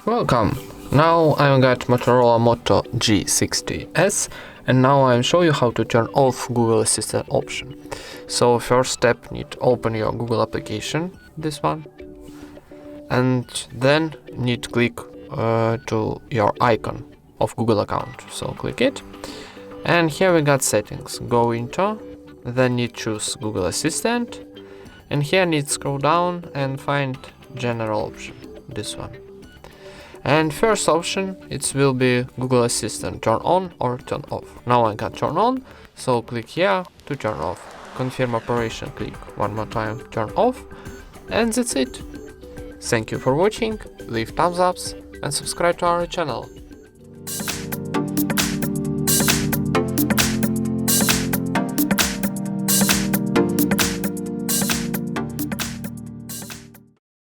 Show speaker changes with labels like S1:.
S1: Welcome! Now I've got Motorola Moto G60S, and now I'll show you how to turn off Google Assistant option. So first step, need to open your Google application, this one, and then need to click to your icon of Google account. So click it, and here we got settings. Go into, then need to choose Google Assistant, and here need to scroll down and find general option, this one. And first option, it will be Google Assistant turn on or turn off. Now I can turn on, so click here to turn off. Confirm operation, click one more time, turn off, and that's it. Thank you for watching, leave thumbs ups and subscribe to our channel.